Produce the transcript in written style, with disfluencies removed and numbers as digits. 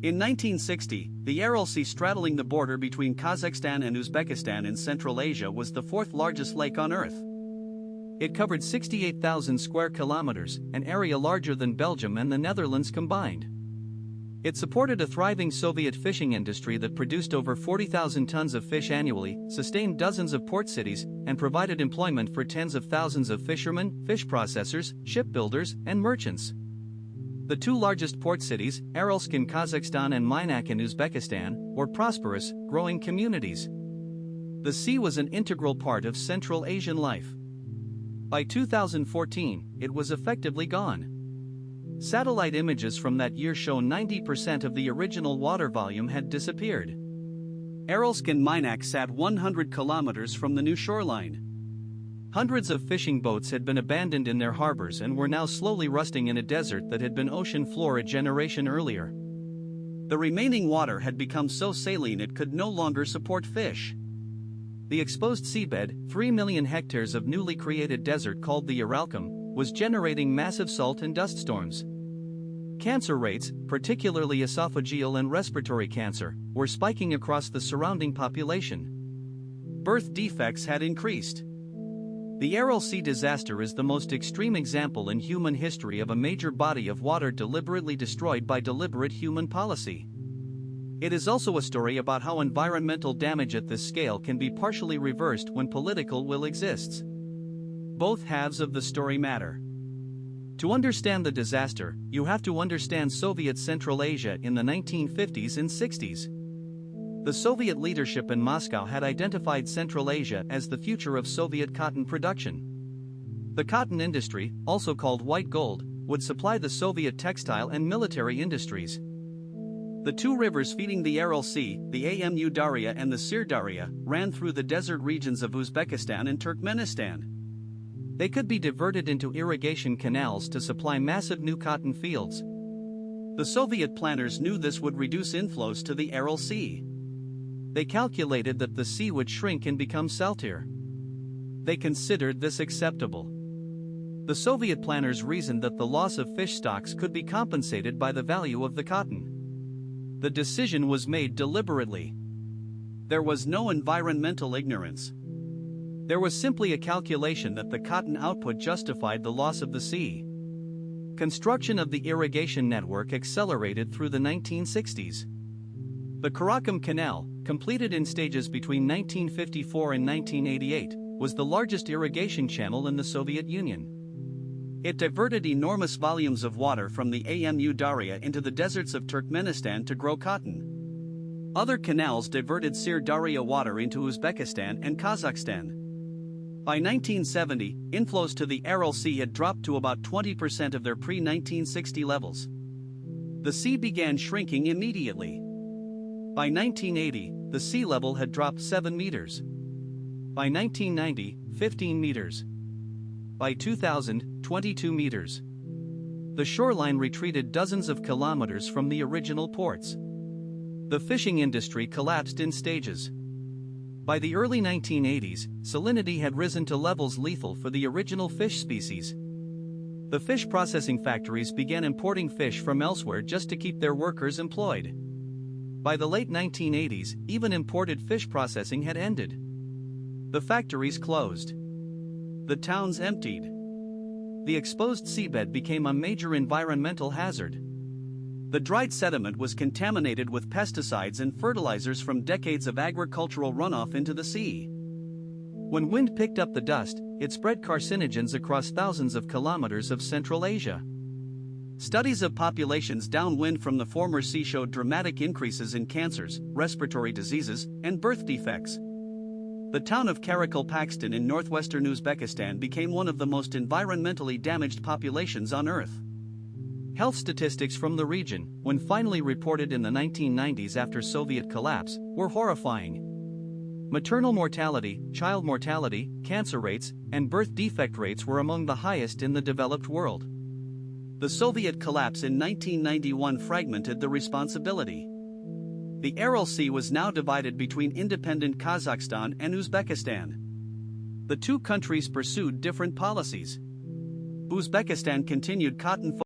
In 1960, the Aral Sea straddling the border between Kazakhstan and Uzbekistan in Central Asia was the fourth largest lake on Earth. It covered 68,000 square kilometers, an area larger than Belgium and the Netherlands combined. It supported a thriving Soviet fishing industry that produced over 40,000 tons of fish annually, sustained dozens of port cities, and provided employment for tens of thousands of fishermen, fish processors, shipbuilders, and merchants. The two largest port cities, Aralsk in Kazakhstan and Minask in Uzbekistan, were prosperous, growing communities. The sea was an integral part of Central Asian life. By 2014, it was effectively gone. Satellite images from that year show 90% of the original water volume had disappeared. Aralsk and Minask sat 100 kilometers from the new shoreline. Hundreds of fishing boats had been abandoned in their harbors and were now slowly rusting in a desert that had been ocean floor a generation earlier. The remaining water had become so saline it could no longer support fish. The exposed seabed, 3 million hectares of newly created desert called the Aralkum, was generating massive salt and dust storms. Cancer rates, particularly esophageal and respiratory cancer, were spiking across the surrounding population. Birth defects had increased. The Aral Sea disaster is the most extreme example in human history of a major body of water deliberately destroyed by deliberate human policy. It is also a story about how environmental damage at this scale can be partially reversed when political will exists. Both halves of the story matter. To understand the disaster, you have to understand Soviet Central Asia in the 1950s and 60s. The Soviet leadership in Moscow had identified Central Asia as the future of Soviet cotton production. The cotton industry, also called white gold, would supply the Soviet textile and military industries. The two rivers feeding the Aral Sea, the Amu Darya and the Sir Darya, ran through the desert regions of Uzbekistan and Turkmenistan. They could be diverted into irrigation canals to supply massive new cotton fields. The Soviet planners knew this would reduce inflows to the Aral Sea. They calculated that the sea would shrink and become saltier. They considered this acceptable. The Soviet planners reasoned that the loss of fish stocks could be compensated by the value of the cotton. The decision was made deliberately. There was no environmental ignorance. There was simply a calculation that the cotton output justified the loss of the sea. Construction of the irrigation network accelerated through the 1960s. The Karakum Canal, completed in stages between 1954 and 1988, was the largest irrigation channel in the Soviet Union. It diverted enormous volumes of water from the Amu Darya into the deserts of Turkmenistan to grow cotton. Other canals diverted Sir Darya water into Uzbekistan and Kazakhstan. By 1970, inflows to the Aral Sea had dropped to about 20% of their pre-1960 levels. The sea began shrinking immediately. By 1980, the sea level had dropped 7 meters. By 1990, 15 meters. By 2000, 22 meters. The shoreline retreated dozens of kilometers from the original ports. The fishing industry collapsed in stages. By the early 1980s, salinity had risen to levels lethal for the original fish species. The fish processing factories began importing fish from elsewhere just to keep their workers employed. By the late 1980s, even imported fish processing had ended. The factories closed. The towns emptied. The exposed seabed became a major environmental hazard. The dried sediment was contaminated with pesticides and fertilizers from decades of agricultural runoff into the sea. When wind picked up the dust, it spread carcinogens across thousands of kilometers of Central Asia. Studies of populations downwind from the former sea showed dramatic increases in cancers, respiratory diseases, and birth defects. The town of Karakalpakstan in northwestern Uzbekistan became one of the most environmentally damaged populations on Earth. Health statistics from the region, when finally reported in the 1990s after Soviet collapse, were horrifying. Maternal mortality, child mortality, cancer rates, and birth defect rates were among the highest in the developed world. The Soviet collapse in 1991 fragmented the responsibility. The Aral Sea was now divided between independent Kazakhstan and Uzbekistan. The two countries pursued different policies. Uzbekistan continued cotton